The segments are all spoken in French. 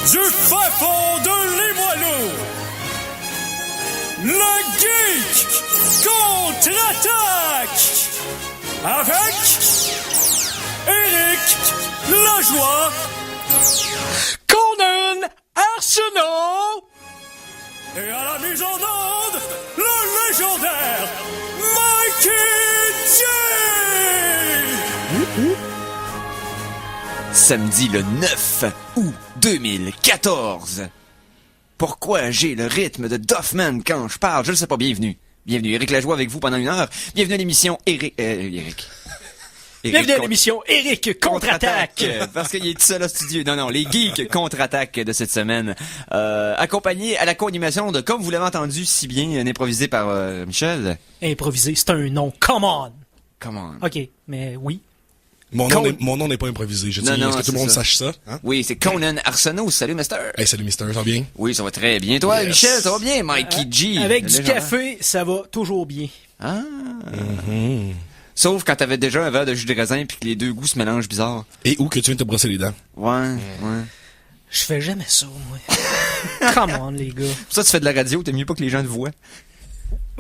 du fin fond de Limoilou, le Geek contre-attaque avec Éric Lajoie, Conan Arsenault et à la mise en onde, le légendaire Mikey J! Samedi le 9 août 2014. Pourquoi j'ai le rythme de Duffman quand je parle? Je ne sais pas. Bienvenue. Bienvenue. Éric Lajoie avec vous pendant une heure. Bienvenue à l'émission Éric. Bienvenue à l'émission Éric Contre-Attaque. Parce qu'il est tout seul au studio. Non, les geeks Contre-Attaque de cette semaine. Accompagné à la co-animation de, comme vous l'avez entendu si bien, improvisé par Michel. Improvisé, c'est un nom. Come on. Come on. OK, mais oui. Mon nom n'est pas improvisé, je dis. Est-ce que tout le monde sache ça? Hein? Oui, c'est Conan Arsenault. Salut, Mister. Hey, salut, Mister. Ça va bien? Oui, ça va très bien. Toi, yes. Michel, ça va bien? Mikey G. Avec du café, ça va toujours bien. Ah. Mm-hmm. Sauf quand t'avais déjà un verre de jus de raisin puis que les deux goûts se mélangent bizarre. Et où que tu viens de te brosser les dents. Ouais. Je fais jamais ça, moi. Come on, les gars. Pour ça, tu fais de la radio, t'aimes mieux pas que les gens te voient.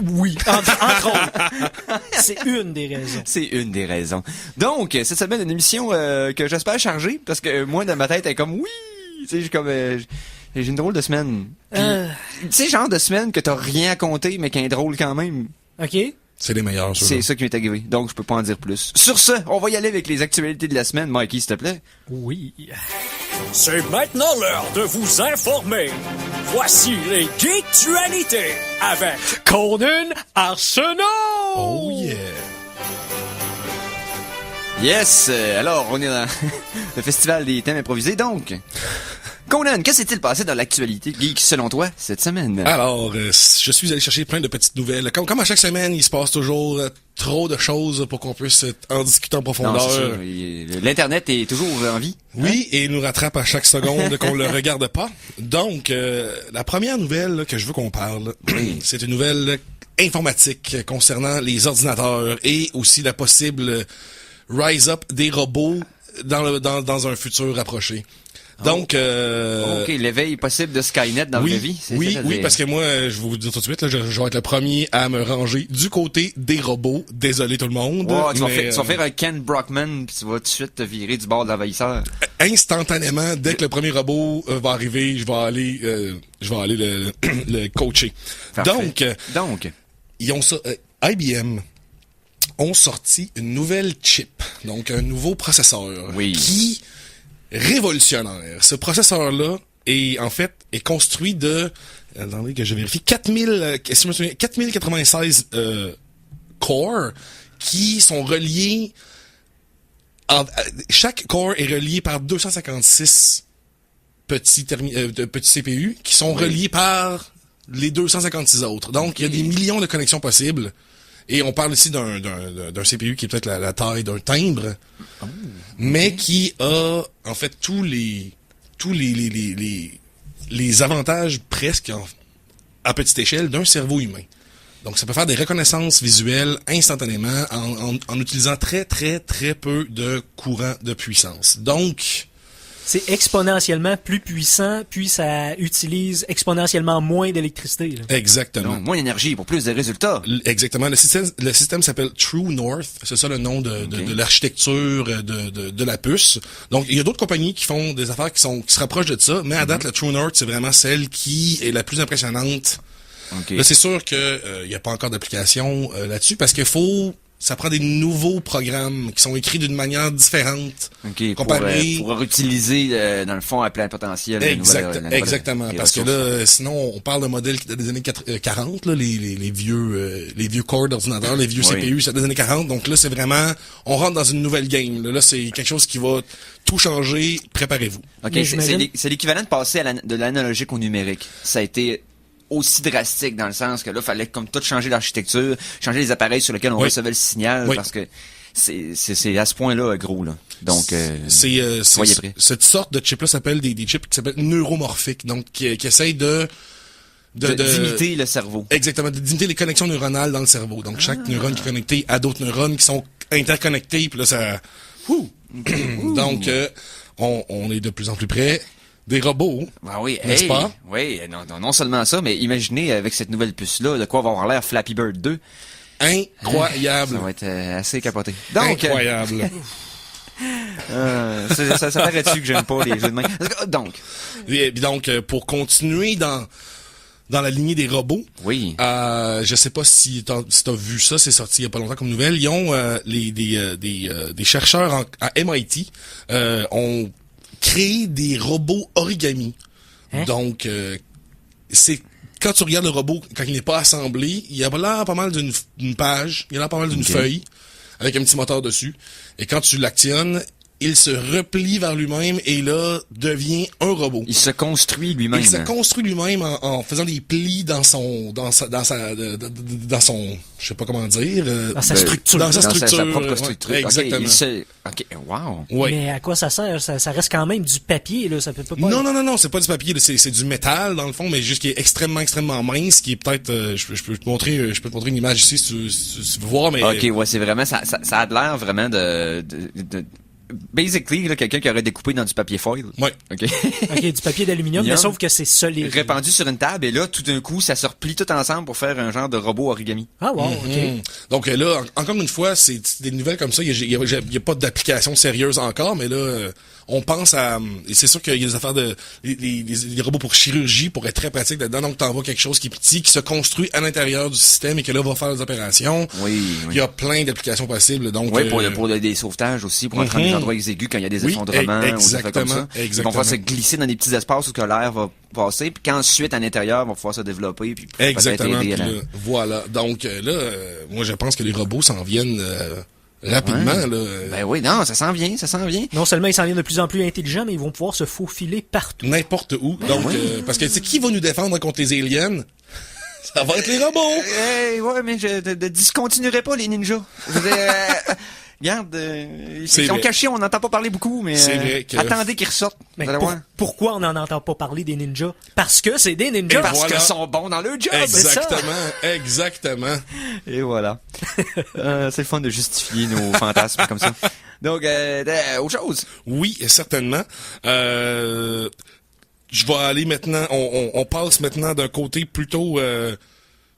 Oui, entre autres. C'est une des raisons. C'est une des raisons. Donc, cette semaine, une émission que j'espère charger, parce que moi, dans ma tête, elle est comme, oui! Tu sais, j'ai une drôle de semaine. Puis, tu sais, genre de semaine que t'as rien à compter, mais qui est drôle quand même. OK. C'est les meilleurs, ça. C'est ça qui m'est arrivé, donc je peux pas en dire plus. Sur ce, on va y aller avec les actualités de la semaine. Mikey, s'il te plaît. Oui. C'est maintenant l'heure de vous informer. Voici les Geektualités avec Conan Arsenault! Oh yeah! Yes! Alors, on est dans le festival des thèmes improvisés, donc... Conan, que s'est-il passé dans l'actualité geek, selon toi, cette semaine? Alors, je suis allé chercher plein de petites nouvelles. Comme à chaque semaine, il se passe toujours trop de choses pour qu'on puisse en discuter en profondeur. Non, c'est sûr. L'Internet est toujours en vie. Oui, et il nous rattrape à chaque seconde qu'on le regarde pas. Donc, la première nouvelle là, que je veux qu'on parle, c'est une nouvelle informatique concernant les ordinateurs et aussi la possible rise up des robots dans un futur rapproché. Donc, OK, l'éveil possible de Skynet dans la vie. Oui, parce que moi, je vais vous dire tout de suite, là, je vais être le premier à me ranger du côté des robots. Désolé tout le monde. Oh, tu vas faire un Ken Brockman, puis tu vas tout de suite te virer du bord de l'envahisseur. Instantanément, dès que le premier robot va arriver, je vais aller le coacher. Parfait. Donc, ils ont ça. IBM ont sorti une nouvelle chip, donc un nouveau processeur qui révolutionnaire. Ce processeur-là est construit de, attendez que je vérifie, 4096 cores qui sont reliés. Chaque core est relié par 256 petits CPU qui sont reliés par les 256 autres. Donc, il y a des millions de connexions possibles. Et on parle ici d'un CPU qui est peut-être la taille d'un timbre, mais qui a en fait tous les avantages presque à petite échelle d'un cerveau humain. Donc ça peut faire des reconnaissances visuelles instantanément en utilisant très très très peu de courant de puissance. Donc c'est exponentiellement plus puissant, puis ça utilise exponentiellement moins d'électricité. Là. Exactement. Donc, moins d'énergie pour plus de résultats. Exactement. Le système s'appelle True North. C'est ça le nom de l'architecture de la puce. Donc, il y a d'autres compagnies qui font des affaires qui se rapprochent de ça, mais à date, la True North, c'est vraiment celle qui est la plus impressionnante. Okay. Là, c'est sûr que y a pas encore d'application là-dessus parce qu'il faut... Ça prend des nouveaux programmes qui sont écrits d'une manière différente. OK, pour utiliser, dans le fond, à plein potentiel. Exactement. Parce que là, sinon, on parle d'un modèle qui date des années 40, là, les vieux corps d'ordinateur, les vieux CPU, c'est des années 40. Donc là, c'est vraiment, on rentre dans une nouvelle game. Là, c'est quelque chose qui va tout changer. Préparez-vous. OK, c'est l'équivalent de passer de l'analogique au numérique. Ça a été aussi drastique dans le sens que là, fallait comme tout changer l'architecture, changer les appareils sur lesquels on recevait le signal, parce que c'est à ce point-là gros là. Donc soyez prêts. Cette sorte de chip-là s'appelle des chips qui s'appellent neuromorphiques, donc qui essayent d'imiter le cerveau. Exactement, d'imiter les connexions neuronales dans le cerveau. Donc chaque neurone qui est connecté à d'autres neurones qui sont interconnectés, puis là ça. Donc on est de plus en plus près des robots. Ben oui, n'est-ce pas? Oui, non seulement ça, mais imaginez avec cette nouvelle puce-là, de quoi va avoir l'air Flappy Bird 2. Incroyable. Ça va être assez capoté. Donc, incroyable. ça paraît dessus que j'aime pas les jeux de main. Donc, pour continuer dans la lignée des robots. Oui. Je sais pas si t'as vu ça, c'est sorti il y a pas longtemps comme nouvelle. Ils ont des chercheurs à MIT ont créé des robots origami. Hein? Donc c'est quand tu regardes le robot quand il n'est pas assemblé, il a l'air pas mal d'une page, il a l'air pas mal d'une feuille avec un petit moteur dessus. Et quand tu l'actionnes, il se replie vers lui-même et là devient un robot. Il se construit lui-même. Il se construit lui-même en faisant des plis dans son, je sais pas comment dire, dans sa structure. Dans sa propre structure. Exactement. OK, wow. Ouais. Mais à quoi ça sert? Ça reste quand même du papier, là. Ça peut pas. Non, c'est pas du papier, c'est du métal, dans le fond, mais juste qui est extrêmement mince, qui est peut-être, je peux te montrer une image ici si tu veux voir, mais. OK, ouais, c'est vraiment, ça a l'air vraiment de basically, là, quelqu'un qui aurait découpé dans du papier foil. Ouais. OK. OK, du papier d'aluminium, mais sauf que c'est solide. Répandu sur une table, et là, tout d'un coup, ça se replie tout ensemble pour faire un genre de robot origami. Ah, wow, OK. Donc là, encore une fois, c'est des nouvelles comme ça. Il y a pas d'application sérieuse encore, mais là, on pense à... Et c'est sûr qu'il y a des affaires les robots pour chirurgie, pour être très pratique là-dedans. Donc, t'envoies quelque chose qui est petit, qui se construit à l'intérieur du système et que là, va faire des opérations. Oui. Il y a plein d'applications possibles. Donc, oui, pour des sauvetages aussi, pour entrer dans des endroits exigus quand il y a des effondrements ou des affaires comme ça. Exactement. On va se glisser dans des petits espaces où que l'air va passer, puis qu'ensuite, à l'intérieur, on va pouvoir se développer, puis exactement. Aider voilà. Donc là, moi, je pense que les robots s'en viennent rapidement. Ouais. Là. Ben oui, non, ça s'en vient. Non seulement ils s'en viennent de plus en plus intelligents, mais ils vont pouvoir se faufiler partout. N'importe où. Donc, parce que tu sais, qui va nous défendre contre les aliens? Ça va être les robots! Ouais, mais je ne discontinuerai pas les ninjas. Je veux dire, regarde, ils sont cachés, on n'entend pas parler beaucoup, mais c'est vrai que... attendez qu'ils ressortent. Mais pourquoi on n'en entend pas parler des ninjas? Parce que c'est des ninjas! Et parce qu'ils sont bons dans leur job! Exactement. Et voilà. C'est le fun de justifier nos fantasmes comme ça. Donc, autre chose? Oui, certainement. Je vais aller maintenant, on passe maintenant d'un côté plutôt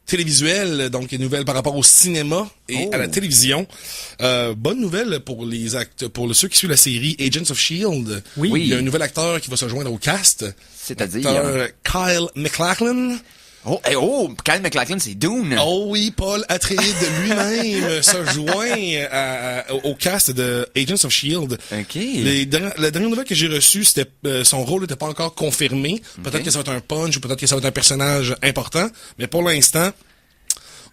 télévisuel, donc une nouvelle par rapport au cinéma et à la télévision. Bonne nouvelle pour ceux qui suivent la série Agents of S.H.I.E.L.D. Oui. Il y a un nouvel acteur qui va se joindre au cast. C'est-à-dire? Kyle MacLachlan. Kyle MacLachlan, c'est Dune. Oh oui, Paul Atreides lui-même se joint au cast de Agents of S.H.I.E.L.D. OK. La dernière nouvelle que j'ai reçue, c'était son rôle n'était pas encore confirmé. Peut-être que ça va être un punch ou peut-être que ça va être un personnage important. Mais pour l'instant,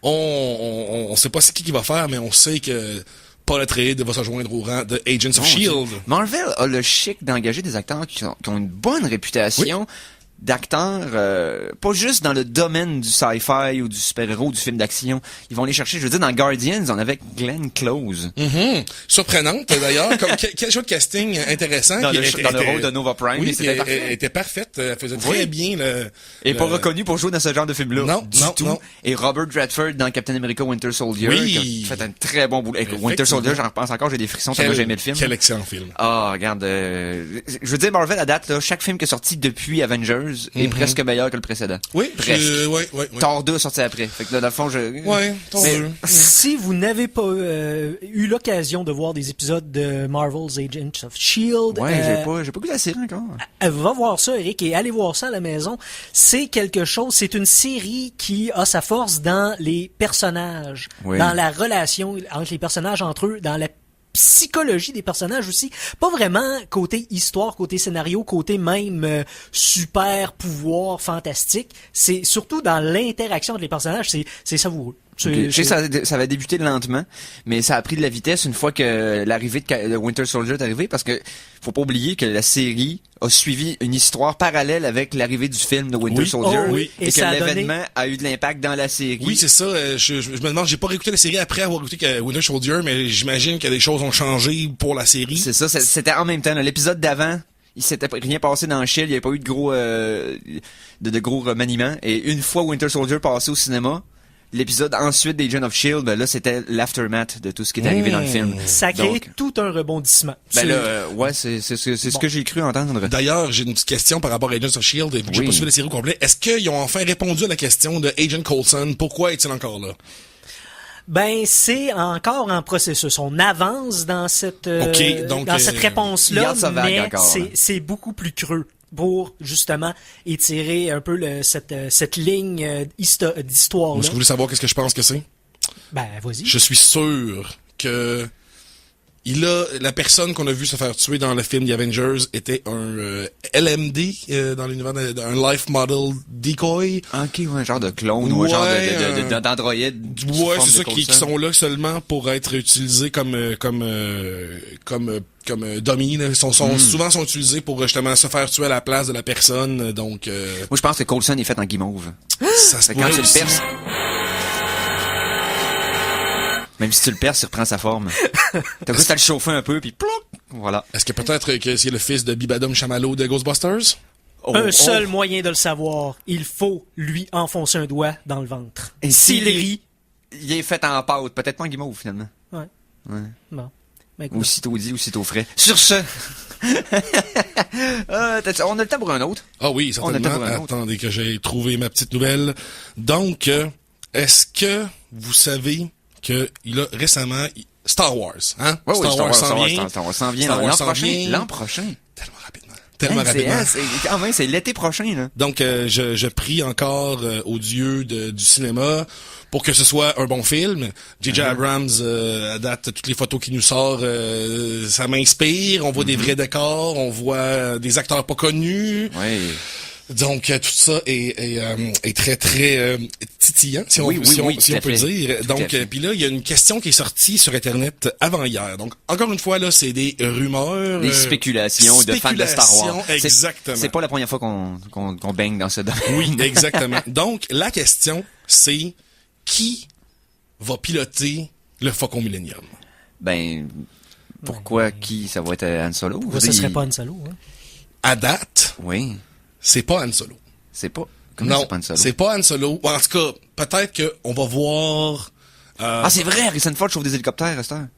on sait pas c'est qui va faire, mais on sait que Paul Atreides va se joindre au rang de Agents of S.H.I.E.L.D. Marvel a le chic d'engager des acteurs qui ont une bonne réputation. Oui. D'acteurs, pas juste dans le domaine du sci-fi ou du super-héros, du film d'action. Ils vont les chercher. Je veux dire, dans Guardians, on avait Glenn Close. Surprenante, d'ailleurs. Comme quel choix de casting intéressant. Dans le rôle de Nova Prime. Oui, elle était parfaite. Elle faisait très bien Et pas reconnue pour jouer dans ce genre de film-là. Non, non. Et Robert Redford dans Captain America Winter Soldier. Qui a fait un très bon boulot. Winter Soldier, j'en repense encore, j'ai des frissons tellement j'ai aimé le film. Quel excellent film. Ah, regarde, je veux dire, Marvel, à date, là, chaque film qui est sorti depuis Avengers est presque meilleur que le précédent. Oui, presque. Thor 2 est sorti après. Fait que là, dans le fond, Thor 2. Si vous n'avez pas eu l'occasion de voir des épisodes de Marvel's Agents of S.H.I.E.L.D. J'ai pas vu la série encore. Va voir ça, Eric, et allez voir ça à la maison. C'est quelque chose, c'est une série qui a sa force dans les personnages, dans la relation entre les personnages entre eux, dans la psychologie des personnages aussi, pas vraiment côté histoire, côté scénario, côté même super pouvoir fantastique, c'est surtout dans l'interaction entre les personnages, c'est savoureux. Je sais que ça va débuter lentement, mais ça a pris de la vitesse une fois que l'arrivée de Winter Soldier est arrivée, parce que faut pas oublier que la série a suivi une histoire parallèle avec l'arrivée du film de Winter Soldier, et que l'événement a eu de l'impact dans la série. Oui, c'est ça. Je me demande, j'ai pas réécouté la série après avoir écouté Winter Soldier, mais j'imagine que des choses ont changé pour la série. C'est ça, c'était en même temps. L'épisode d'avant, il s'était rien passé dans le Shield, il n'y avait pas eu de gros remaniements, et une fois Winter Soldier passé au cinéma, l'épisode ensuite d'Agent of S.H.I.E.L.D., ben là, c'était l'aftermath de tout ce qui est arrivé dans le film. Ça crée tout un rebondissement. Ben là, ouais, c'est ce que j'ai cru entendre. D'ailleurs, j'ai une petite question par rapport à Agents of S.H.I.E.L.D. et vu que j'ai pas suivi la série au complet. Est-ce qu'ils ont enfin répondu à la question de Agent Coulson? Pourquoi est-il encore là? Ben, c'est encore en processus. On avance dans cette, cette réponse-là, mais c'est beaucoup plus creux pour, justement, étirer un peu cette ligne d'histoire-là. Est-ce que vous voulez savoir qu'est-ce que je pense que c'est? Ben, vas-y. Je suis sûr que la personne qu'on a vu se faire tuer dans le film The Avengers était un LMD dans l'univers d'un life model decoy. Ok, ouais, un genre de clone ou un genre d'androïde. Ouais, c'est ça qui sont là seulement pour être utilisés comme dummy. Souvent sont utilisés pour justement se faire tuer à la place de la personne. Donc moi je pense que Coulson est fait en guimauve. Ça se quand tu le perces. Même si tu le perces, il reprend sa forme. T'as juste à le chauffer un peu, puis plouc, voilà. Est-ce que peut-être que c'est le fils de Bibadum Chamallow de Ghostbusters? Un seul moyen de le savoir, il faut lui enfoncer un doigt dans le ventre. Et s'il rit, il est fait en pâte, peut-être pas en guimauve finalement. Ouais. Bon. Ou sitôt dit, ou sitôt frais. Sur ce, on a le temps pour un autre. Ah oui, certainement. Attendez que j'ai trouvé ma petite nouvelle. Donc, est-ce que vous savez que il a récemment Star Wars, hein? Ouais, Star Wars s'en vient l'an prochain. Tellement rapidement. Quand même, c'est l'été prochain, là. Donc, je prie encore aux dieux du cinéma pour que ce soit un bon film. J.J. Abrams, à date, toutes les photos qu'il nous sort, ça m'inspire. On voit des vrais décors, on voit des acteurs pas connus. Oui. Donc tout ça est très très titillant si on peut dire. Donc puis là il y a une question qui est sortie sur internet avant hier. Donc encore une fois là c'est des rumeurs, des spéculations de fans de Star Wars. Exactement. C'est pas la première fois qu'on baigne dans ce domaine. Oui, exactement. Donc la question c'est qui va piloter le Faucon Millenium? Ben pourquoi qui ça va être Han Solo? Pourquoi ça serait pas Han Solo? Hein? À date. Oui. C'est pas Han Solo. C'est pas. Non, c'est pas Han Solo. En tout cas, peut-être que on va voir. C'est vrai, Harrison Ford chauffe des hélicoptères à cette heure.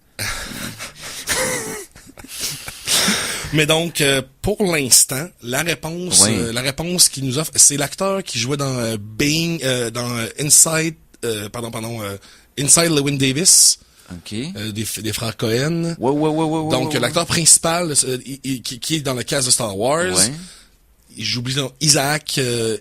Mais donc, pour l'instant, la réponse qu'il nous offre, c'est l'acteur qui jouait dans Inside Llewyn Davis. OK. Des frères Cohen. Ouais. Donc, l'acteur principal qui est dans le cast de Star Wars. Ouais. J'oublie le nom. Isaac. Je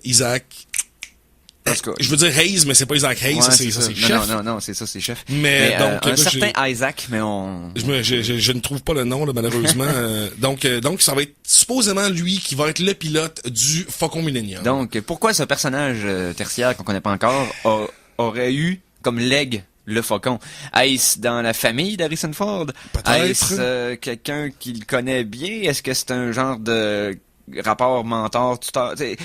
veux dire Hayes, mais c'est pas Isaac Hayes, c'est chef. Non, c'est ça, c'est chef. Mais donc, un certain Isaac, mais je ne trouve pas le nom, là, malheureusement. donc, ça va être supposément lui qui va être le pilote du Faucon Millenium. Donc, pourquoi ce personnage tertiaire qu'on connaît pas encore aurait eu comme legs le Faucon? Est-ce dans la famille d'Harrison Ford? Peut-être. Est-ce quelqu'un qui le connaît bien? Est-ce que c'est un genre de rapport mentor-tuteur? C'est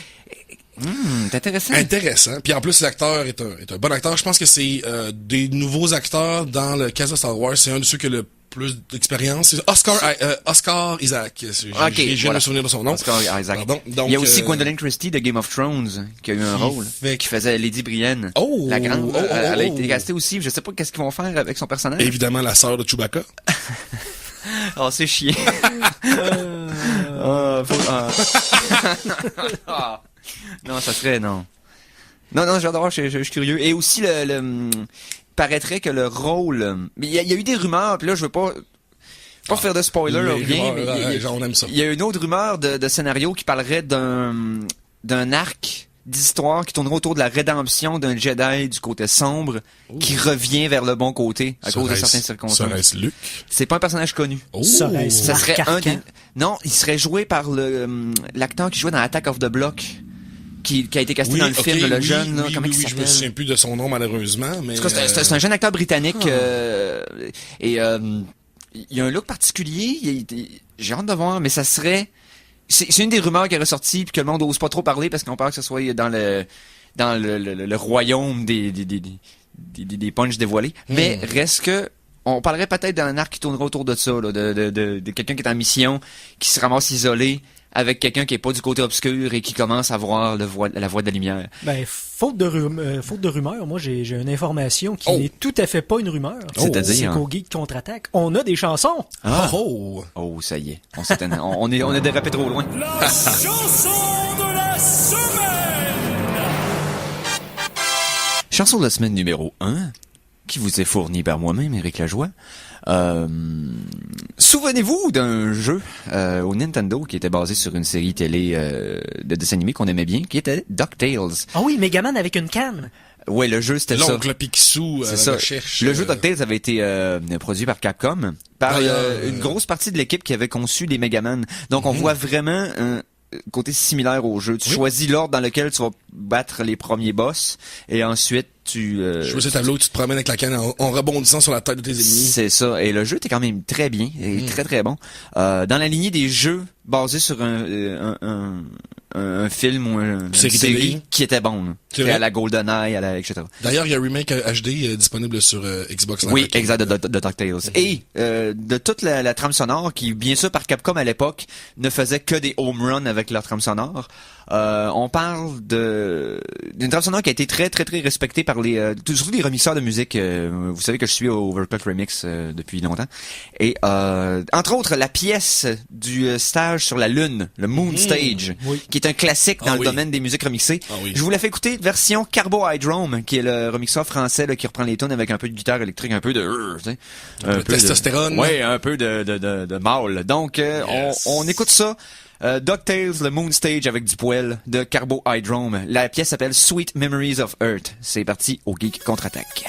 intéressant. Intéressant. Puis en plus, l'acteur est un bon acteur. Je pense que c'est des nouveaux acteurs dans le cast de Star Wars. C'est un de ceux qui a le plus d'expérience. C'est Oscar Isaac. Je viens de me souvenir de son nom. Oscar Isaac. Pardon. Donc, il y a aussi Gwendolyn Christie de Game of Thrones qui a eu un rôle, qui faisait Lady Brienne. La grande. Elle a été castée aussi. Je sais pas qu'est-ce qu'ils vont faire avec son personnage. Évidemment, la sœur de Chewbacca. Oh, c'est chiant. Non, ça serait, non, j'adore, je suis curieux. Et aussi, paraîtrait que le rôle, mais il y a eu des rumeurs, puis là, je veux pas faire de spoiler, rien, mais on aime ça. Il y a une autre rumeur de scénario qui parlerait d'un arc d'histoire qui tournerait autour de la rédemption d'un Jedi du côté sombre qui revient vers le bon côté à cause de certaines circonstances. Serait-ce Luke? C'est pas un personnage connu. Ça serait Non, il serait joué par l'acteur qui jouait dans Attack of the Block. Qui a été casté dans le film, le jeune, comment il s'appelle? Je me souviens plus de son nom, malheureusement, mais... C'est un jeune acteur britannique, et il y a un look particulier, j'ai hâte de voir, mais ça serait... C'est une des rumeurs qui est ressortie, puis que le monde n'ose pas trop parler, parce qu'on parle que ce soit dans le royaume des punchs dévoilés. Mais reste que... On parlerait peut-être d'un arc qui tournerait autour de ça, là, de quelqu'un qui est en mission, qui se ramasse isolé avec quelqu'un qui est pas du côté obscur et qui commence à voir la voie de la lumière. Ben, faute de rumeur, moi j'ai une information qui n'est tout à fait pas une rumeur. C'est-à-dire? C'est qu'au Geek contre-attaque, on a des chansons. Oh, ça y est. On est dérapé trop loin. La chanson de la semaine! Chanson de la semaine numéro 1, qui vous est fournie par moi-même, Éric Lajoie. Souvenez-vous d'un jeu au Nintendo qui était basé sur une série télé de dessins animés qu'on aimait bien, qui était DuckTales. Ah oui, Megaman avec une canne. Ouais, le jeu c'était ça. L'oncle Picsou à la recherche. Le jeu DuckTales avait été produit par Capcom, par une grosse partie de l'équipe qui avait conçu les Megaman. Donc on voit vraiment un côté similaire au jeu. Tu choisis l'ordre dans lequel tu vas battre les premiers boss et ensuite tu choisis le tableau, tu te promènes avec la canne en rebondissant sur la tête de tes ennemis. C'est ça. Et le jeu était quand même très bien et très très bon. Dans la lignée des jeux basés sur un film ou une série qui était bon. À la GoldenEye, etc. D'ailleurs, il y a un remake HD disponible sur Xbox Live. Oui, exact, de DuckTales. Et de toute la trame sonore, qui, bien sûr, par Capcom à l'époque, ne faisait que des home runs avec leur trame sonore. On parle d'une trame sonore qui a été très, très, très respectée par surtout les remixeurs de musique. Vous savez que je suis au Overclock Remix depuis longtemps. Et, entre autres, la pièce du stage sur la Lune, le Moon Stage, qui est un classique dans le domaine des musiques remixées. Je vous la fais écouter version Carbohydrome, qui est le remixeur français là, qui reprend les tunes avec un peu de guitare électrique, un peu de un peu de testostérone. Ouais, un peu de mâle. Donc on écoute ça. DuckTales, le Moon Stage avec du poil de Carbohydrome. La pièce s'appelle Sweet Memories of Earth. C'est parti au Geek contre-attaque.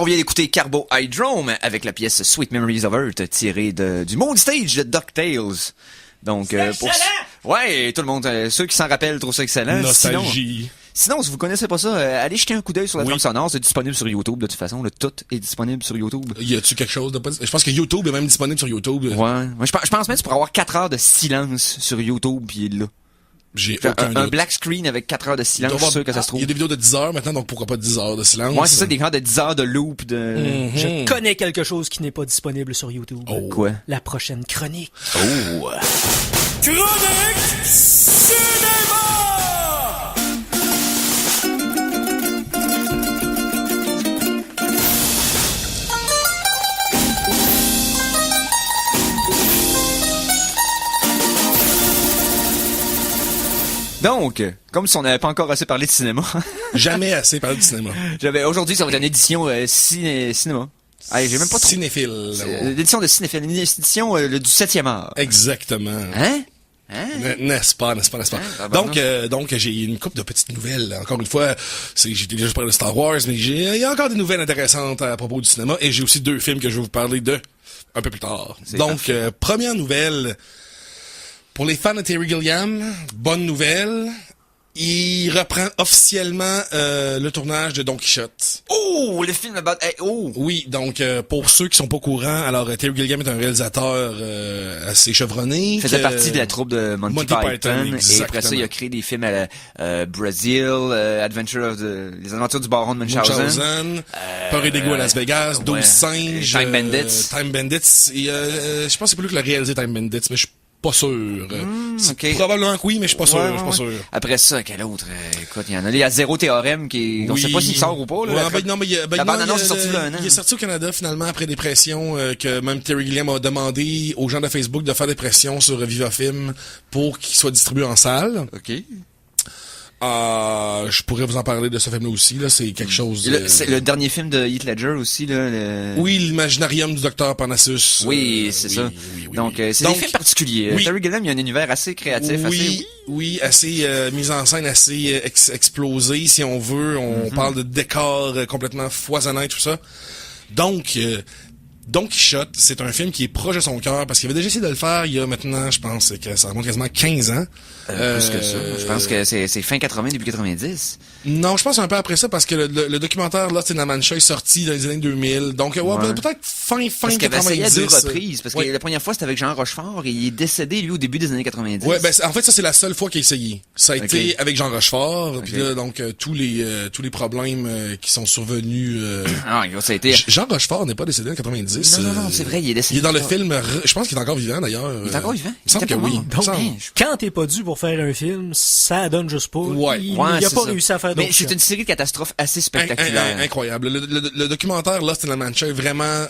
On vient d'écouter Carbohydrome avec la pièce Sweet Memories of Earth tirée du Moon Stage de DuckTales. Donc, ouais, tout le monde, ceux qui s'en rappellent trouvent ça excellent. Nostalgie. Sinon, si vous connaissez pas ça, allez jeter un coup d'œil sur la trame sonore. C'est disponible sur YouTube de toute façon. Tout est disponible sur YouTube. Y a-tu quelque chose de pas... Je pense que YouTube est même disponible sur YouTube. Ouais. Je pense même que tu pourrais avoir 4 heures de silence sur YouTube puis là. J'ai aucun un doute. black screen avec 4 heures de silence, je suis sûr que ça se trouve. Il y a des vidéos de 10 heures maintenant, donc pourquoi pas 10 heures de silence? Ouais, c'est ça, des gens de 10 heures de loop de... Je connais quelque chose qui n'est pas disponible sur YouTube. Oh. Quoi? La prochaine chronique. Oh! Chronique Cinéma! Donc, comme si on n'avait pas encore assez parlé de cinéma, Jamais assez parlé de cinéma. aujourd'hui, ça va être une édition cinéma. Allez, j'ai même pas trop... Cinéphile. L'édition de cinéphile, une édition du 7e art. Exactement. Hein? N'est-ce pas. Donc, j'ai une couple de petites nouvelles. Encore une fois, j'ai déjà parlé de Star Wars, mais il y a encore des nouvelles intéressantes à propos du cinéma, et j'ai aussi 2 films que je vais vous parler de un peu plus tard. Donc, première nouvelle, pour les fans de Terry Gilliam, bonne nouvelle, il reprend officiellement le tournage de Don Quichotte. Oh, le film about... Hey, oh! Oui, donc pour ceux qui sont pas au courant, alors Terry Gilliam est un réalisateur assez chevronné. Il faisait partie de la troupe de Monty Python, et exactement. après ça, il a créé des films à la Brazil, les aventures du baron de Munchausen, Peur et dégoût à Las Vegas, 12 ouais, singes, Time Bandits. Time Bandits, et je pense que c'est pas lui qui l'a réalisé Time Bandits, mais je suis pas sûr. ok. Probablement que oui, mais je suis pas sûr, Ouais, je suis pas sûr. Après ça, quel autre? Écoute, il y en a. Il y a Zéro Théorème qui on sait pas s'il sort ou pas, là. Ouais, non, mais la bande-annonce est sortie là un an. Il est sorti au Canada, finalement, après des pressions, que même Terry Gilliam a demandé aux gens de Facebook de faire des pressions sur Viva Film pour qu'il soit distribué en salle. OK. Je pourrais vous en parler de ce film-là aussi, là. C'est quelque chose... C'est le dernier film de Heath Ledger aussi, là. Oui, l'Imaginarium du Docteur Parnassus. Oui, c'est ça. Oui. Donc, c'est des films particuliers. Oui. Terry Gilliam, il y a un univers assez créatif, assez mise en scène, assez explosé, si on veut. On parle de décors complètement foisonnants et tout ça. Donc, Don Quichotte, c'est un film qui est proche de son cœur, parce qu'il avait déjà essayé de le faire il y a maintenant, je pense que ça remonte quasiment 15 ans. Plus que ça. Je pense que c'est fin 80, début 90. Non, je pense un peu après ça, parce que le documentaire Lost in La Mancha est sorti dans les années 2000. Donc, peut-être fin parce qu'il avait essayé 90. à 2 reprises. Parce que la première fois, c'était avec Jean Rochefort, et il est décédé, lui, au début des années 90. Ouais, en fait, ça, c'est la seule fois qu'il a essayé. Ça a été avec Jean Rochefort. Puis là, donc, tous les problèmes qui sont survenus... ça a été... Jean Rochefort n'est pas décédé en 90. Non, c'est vrai, il est décédé. Il est dans le film... Je pense qu'il est encore vivant, d'ailleurs. Il est encore vivant? Il me semble que oui. Donc, quand t'es pas dû pour faire un film, ça donne juste pas. Ouais. Il a pas réussi à faire d'autres Mais c'est une série de catastrophes assez spectaculaire. Incroyable. Le documentaire Lost in La Mancha est vraiment...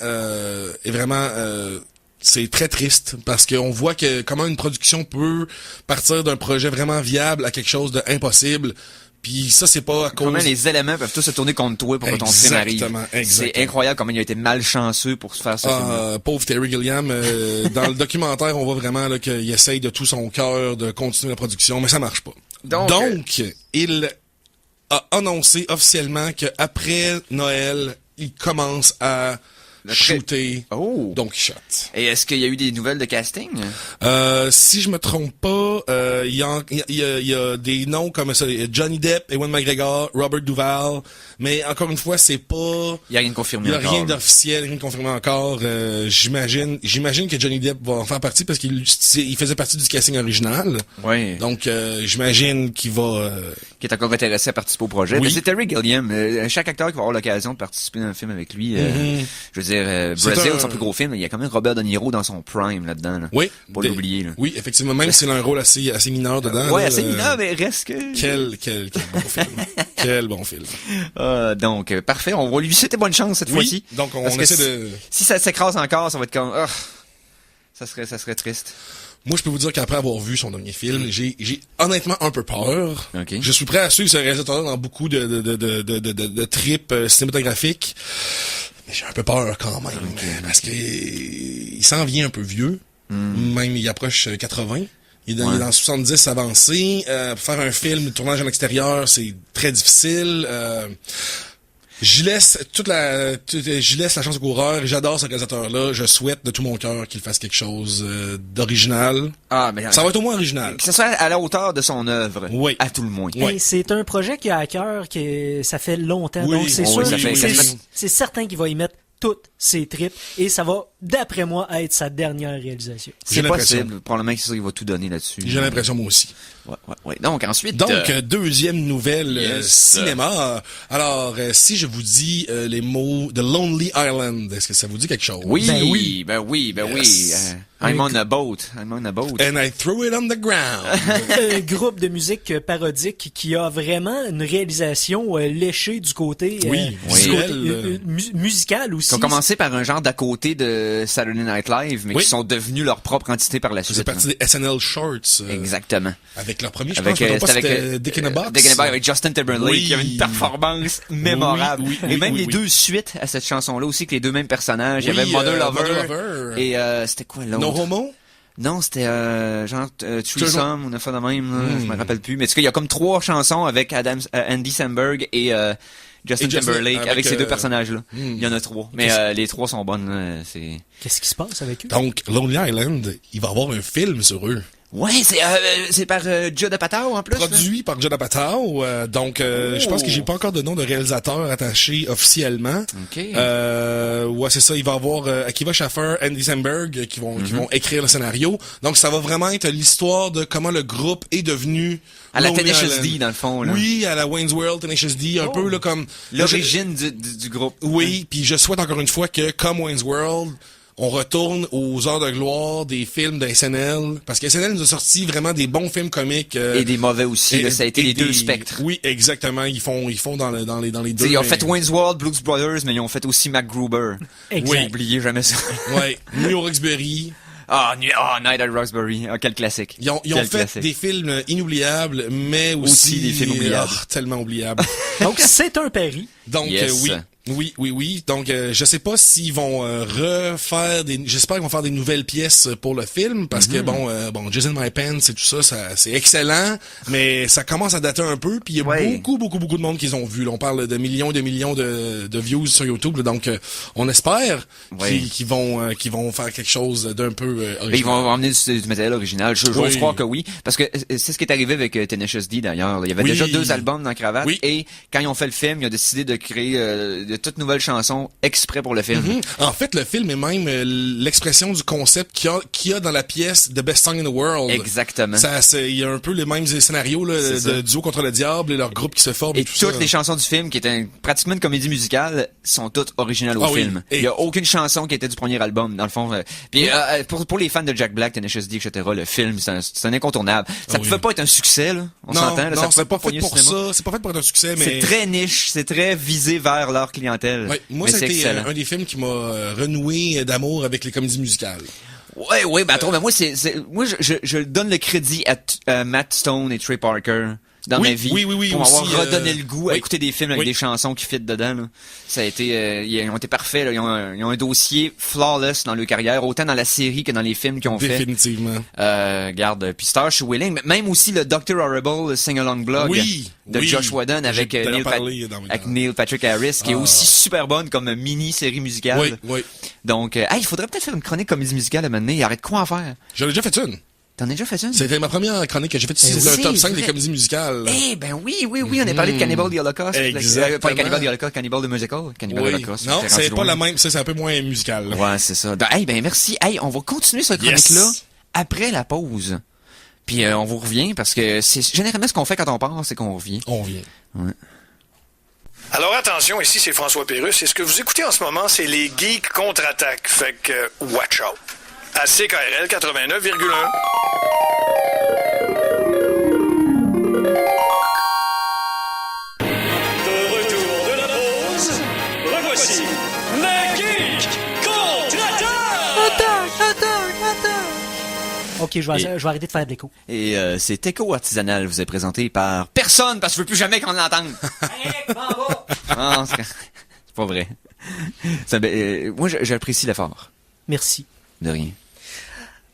c'est très triste, parce qu'on voit que comment une production peut partir d'un projet vraiment viable à quelque chose d'impossible. Puis ça, c'est pas à cause... Comment les éléments peuvent tous se tourner contre toi pour que ton film arrive. Exactement. C'est incroyable comment il a été malchanceux pour se faire ça. Pauvre Terry Gilliam. Dans le documentaire, on voit vraiment là, qu'il essaye de tout son cœur de continuer la production, mais ça marche pas. Donc il a annoncé officiellement qu'après Noël, il commence à shooter Don Quichotte. Et est-ce qu'il y a eu des nouvelles de casting? Si je me trompe pas, il y a des noms comme ça, Johnny Depp, Ewan McGregor, Robert Duvall, mais encore une fois, c'est pas... Il y a rien de confirmé encore. Il y a rien encore, d'officiel, rien de confirmé encore. J'imagine que Johnny Depp va en faire partie parce qu'il faisait partie du casting original. Oui. Donc, j'imagine qu'il va... Qui est encore intéressé à participer au projet. Oui. Mais c'est Terry Gilliam. Chaque acteur qui va avoir l'occasion de participer dans un film avec lui, je veux dire, Brazil, son plus gros film, il y a quand même Robert De Niro dans son prime là-dedans. Là. Oui. Pour l'oublier. Là. Oui, effectivement, même s'il a un rôle assez mineur dedans. Ouais, assez mineur, mais reste que... Quel bon film. Quel bon film. Donc, parfait. On va lui souhaiter bonne chance cette fois-ci. Donc, on essaie de... Si ça s'écrase encore, ça va être comme... ça serait triste. Moi, je peux vous dire qu'après avoir vu son dernier film, j'ai honnêtement un peu peur. Okay. Je suis prêt à suivre ce réalisateur dans beaucoup de trips cinématographiques. Mais j'ai un peu peur quand même. Parce que il s'en vient un peu vieux. Même, il approche 80. Il est dans 70 avancé. Pour faire un film, tournage à l'extérieur, c'est très difficile. J'y laisse la chance au coureur. J'adore ce réalisateur-là. Je souhaite de tout mon cœur qu'il fasse quelque chose d'original. Mais ça va être au moins original. Que ce soit à la hauteur de son œuvre. Oui. À tout le moins. Oui. Et c'est un projet qui a à cœur, ça fait longtemps. Oui. Donc c'est sûr, c'est certain qu'il va y mettre toutes ses tripes et ça va, d'après moi, être sa dernière réalisation. C'est possible. Probablement qu'il va tout donner là-dessus. J'ai l'impression, moi aussi. Ouais. Donc, ensuite... deuxième nouvelle cinéma. Alors, si je vous dis les mots The Lonely Island, est-ce que ça vous dit quelque chose? Oui, ben oui. I'm on a boat. And I threw it on the ground. Un groupe de musique parodique qui a vraiment une réalisation léchée du côté, musical aussi. Qui ont commencé par un genre d'à côté de Saturday Night Live, mais qui sont devenus leur propre entité par la suite. C'est parti des SNL Shorts. Exactement. Avec leur premier, je pense que c'était Dick in a Box. Dick in a Box avec Justin Timberlake, qui avait une performance mémorable. Et même les deux suites à cette chanson-là aussi, que les deux mêmes personnages. Il y avait Mother Lover. Et c'était quoi l'autre? No Homo? Non, c'était genre Threesome ou une fois de même, je me rappelle plus. Mais en tout cas, il y a comme 3 chansons avec Andy Samberg et Justin Timberlake avec ces deux personnages-là. Il y en a 3. Mais les 3 sont bonnes. Là, Qu'est-ce qui se passe avec eux? Donc, Lonely Island, il va y avoir un film sur eux. Ouais, c'est par Judd Apatow en plus. Produit par Judd Apatow. Je pense que j'ai pas encore de nom de réalisateur attaché officiellement. Okay. Ouais, c'est ça. Il va y avoir Akiva Schaffer, Andy Samberg qui vont écrire le scénario. Donc ça va vraiment être l'histoire de comment le groupe est devenu à la Tenacious D dans le fond là. Oui, à la Wayne's World, Tenacious D, un peu là comme l'origine du groupe. Oui, puis je souhaite encore une fois que comme Wayne's World, on retourne aux heures de gloire des films de SNL, parce que SNL nous a sorti vraiment des bons films comiques. Et des mauvais aussi, là, ça a été les deux spectres. Oui, exactement, ils font dans les deux. Ils ont fait Wayne's World, Blues Brothers, mais ils ont fait aussi MacGruber. Oui. Oubliez jamais ça. Ouais, New Roxbury. Night at Roxbury. Quel classique. Ils ont fait des films inoubliables, mais aussi des films oubliables. Tellement oubliables. Donc, c'est un pari. Donc, oui. Donc, je sais pas s'ils vont refaire j'espère qu'ils vont faire des nouvelles pièces pour le film, parce que bon, Jason My Pants et tout ça, c'est excellent, mais ça commence à dater un peu, puis il y a beaucoup de monde qu'ils ont vu. Là, on parle de millions et de millions de views sur YouTube, là, donc on espère qu'ils vont faire quelque chose d'un peu original. Ils vont emmener du matériel original. J'ose croire que oui, parce que c'est ce qui est arrivé avec Tenacious D d'ailleurs. Il y avait déjà 2 albums dans Cravate, et quand ils ont fait le film, ils ont décidé de créer de toutes nouvelles chansons exprès pour le film. En fait, le film est même l'expression du concept qu'il y a dans la pièce The Best Song in the World. Exactement. Il y a un peu les mêmes scénarios là, de Duo contre le diable et leur groupe qui se forme. Et toutes les chansons du film, qui étaient pratiquement une comédie musicale, sont toutes originales au film. Il y a aucune chanson qui était du premier album, dans le fond. Puis pour les fans de Jack Black, Tenacious D, etc., le film, c'est un incontournable. Ça pouvait pas être un succès, là. On s'entend. Non, c'est pas fait pour ça. C'est pas fait pour être un succès, mais... C'est très niche, c'est très visé vers leur clientèle. Ouais, moi, c'était un des films qui m'a renoué d'amour avec les comédies musicales. Ouais, ben attends, mais moi je donne le crédit à Matt Stone et Trey Parker dans ma vie pour aussi, avoir redonné le goût à écouter des films avec des chansons qui fit dedans. Là. Ça a été, ils ont été parfaits. Là. Ils ont un dossier flawless dans leur carrière, autant dans la série que dans les films qu'ils ont fait. Définitivement. Garde, puis Star, je suis willing, mais même aussi le Dr. Horrible Sing Along Blog de Josh Whedon avec Neil Patrick Harris, qui est aussi super bonne comme mini-série musicale. Oui. Donc, il faudrait peut-être faire une chronique comédie musicale à maintenant. Il arrête quoi en faire? J'en ai déjà fait une. T'en as déjà fait une? C'était ma première chronique que j'ai faite. C'est le top 5 des comédies musicales. Ben oui, on a parlé de Cannibal the Holocaust. Exactement. Pas Cannibal the Holocaust, Cannibal the Musical. Cannibal Holocaust. Non, c'est pas la même, c'est un peu moins musical. Ouais, c'est ça. Ben merci. On va continuer cette chronique-là après la pause. Puis on vous revient, parce que c'est généralement ce qu'on fait quand on part, c'est qu'on revient. On revient. Ouais. Alors attention, ici c'est François Pérusse, et ce que vous écoutez en ce moment, c'est les Geeks contre-attaque. Fait que, watch out. À CKRL 89,1. De retour de la pause, revoici les Geeks contre-attaque! Ok, je vais arrêter de faire de l'écho. Et c'est Écho Artisanal vous est présenté par personne, parce que je veux plus jamais qu'on l'entende. Non, c'est pas vrai. Moi, j'apprécie l'effort. Merci. De rien.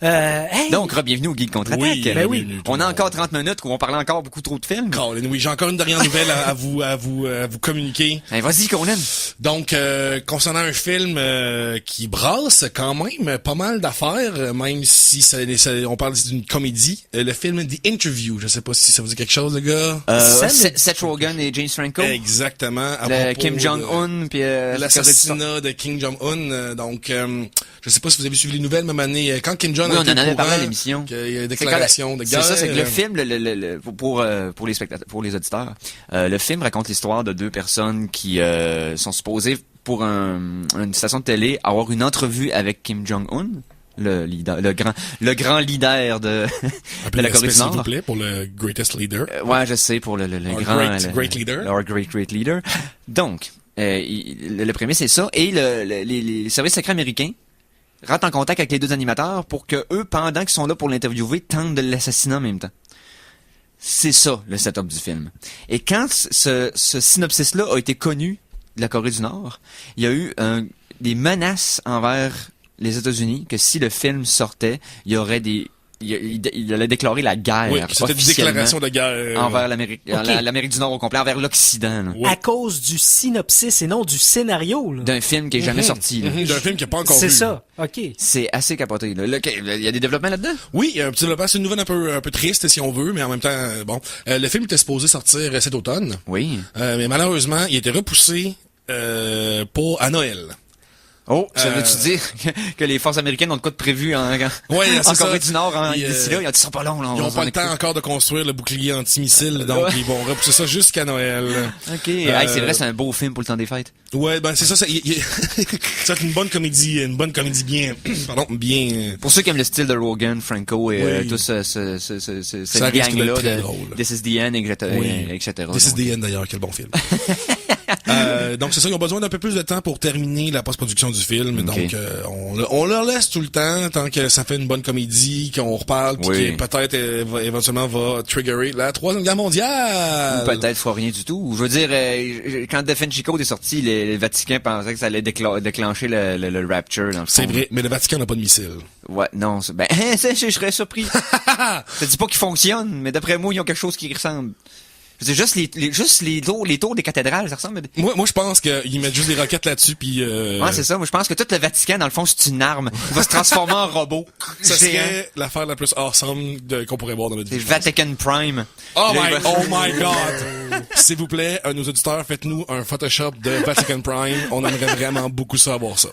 Hey! Donc, bienvenue au Geek Contre-Attaque. Oui, ben oui. On a encore 30 minutes où on parle encore beaucoup trop de films. Colin, oui, j'ai encore une dernière nouvelle à vous communiquer. Hey, vas-y, Colin. Donc, concernant un film qui brasse quand même pas mal d'affaires, même si on parle d'une comédie, le film The Interview. Je sais pas si ça vous dit quelque chose, les gars. Seth Rogen et James Franco. Exactement. Kim Jong-un, puis l'assassinat de Kim Jong-un. Donc, je sais pas si vous avez suivi les nouvelles, même année, quand Kim Jong-un on en avait parlé à l'émission. Qu'il y a une déclaration de guerre. C'est ça, c'est que le film, pour les spectateurs, pour les auditeurs, le film raconte l'histoire de deux personnes qui sont supposées pour une station de télé avoir une entrevue avec Kim Jong-un, le grand leader de la Corée du Nord. S'il vous plaît, pour le greatest leader. Ouais, je sais, pour le grand great leader. Our great leader. Donc, le premier c'est ça, et les services secrets américains rentrent en contact avec les deux animateurs pour que eux, pendant qu'ils sont là pour l'interviewer, tentent de l'assassiner en même temps. C'est ça, le setup du film. Et quand ce synopsis-là a été connu de la Corée du Nord, il y a eu des menaces envers les États-Unis que si le film sortait, il y aurait il allait déclarer la guerre. Oui, c'était une déclaration de guerre envers l'Amérique du Nord au complet, envers l'Occident. Oui. À cause du synopsis et non du scénario. Là. D'un film qui est jamais sorti. D'un film qui n'est pas encore vu. C'est ça, ok. C'est assez capoté. Là, il y a des développements là-dedans? Oui, il y a un petit développement. C'est une nouvelle un peu triste, si on veut, mais en même temps, bon. Le film était supposé sortir cet automne. Oui. Mais malheureusement, il a été repoussé à Noël. Oh, ça veut-tu dire que les forces américaines ont de quoi de prévu en Corée du Nord d'ici là? Ils sont pas longs, là. Ils ont pas le temps encore de construire le bouclier anti-missile, donc ils vont repousser ça jusqu'à Noël. OK. C'est vrai, c'est un beau film pour le temps des fêtes. Ouais, ben c'est ça. C'est une bonne comédie bien... bien... Pour ceux qui aiment le style de Rogen, Franco et tout cette gang-là de This is the End, etc. This is the End, d'ailleurs, quel bon film. Donc c'est ça, ils ont besoin d'un peu plus de temps pour terminer la post-production du film. Okay. Donc on leur laisse tout le temps tant que ça fait une bonne comédie, qu'on reparle, puis qui peut-être éventuellement va triggerer la Troisième Guerre mondiale. Ou peut-être fera rien du tout. Je veux dire, quand Da Vinci Code est sorti, le Vatican pensait que ça allait déclencher le Rapture. C'est vrai, mais le Vatican n'a pas de missile. Ouais, non, je serais surpris. Ça dit pas qu'ils fonctionnent, mais d'après moi, ils ont quelque chose qui ressemble. C'est juste les tours des cathédrales, ça ressemble. Moi, je pense qu'ils mettent juste des roquettes là-dessus, puis. Ouais, c'est ça. Moi, je pense que tout le Vatican, dans le fond, c'est une arme. Il va se transformer en robot. Ça serait l'affaire la plus awesome qu'on pourrait voir dans notre vie. C'est Vatican Prime. Oh my God! S'il vous plaît, nos auditeurs, faites-nous un Photoshop de Vatican Prime. On aimerait vraiment beaucoup savoir ça.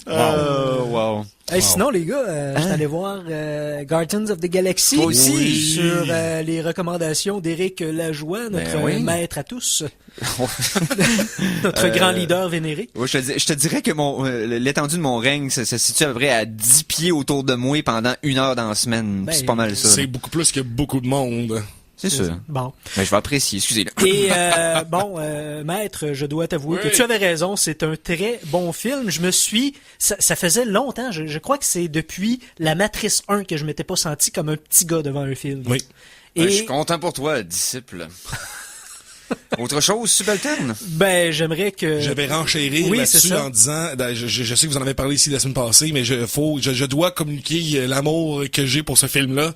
Wow. Hey, sinon, les gars, je suis allé voir Guardians of the Galaxy. Toi aussi. Sur les recommandations d'Éric Lajoie, notre maître à tous. Notre grand leader vénéré. Ouais, je te dirais que l'étendue de mon règne se situe à peu près à 10 pieds autour de moi pendant 1 heure dans la semaine. C'est pas mal ça. C'est beaucoup plus que beaucoup de monde. C'est sûr. Bon. Mais je vais apprécier, excusez-le. Et maître, je dois t'avouer que tu avais raison, c'est un très bon film. Ça faisait longtemps, je crois que c'est depuis La Matrice 1 que je m'étais pas senti comme un petit gars devant un film. Oui. Et je suis content pour toi, disciple. Autre chose, subalterne? J'aimerais que... Je vais renchérir là-dessus en disant, je sais que vous en avez parlé ici la semaine passée, mais je dois communiquer l'amour que j'ai pour ce film-là.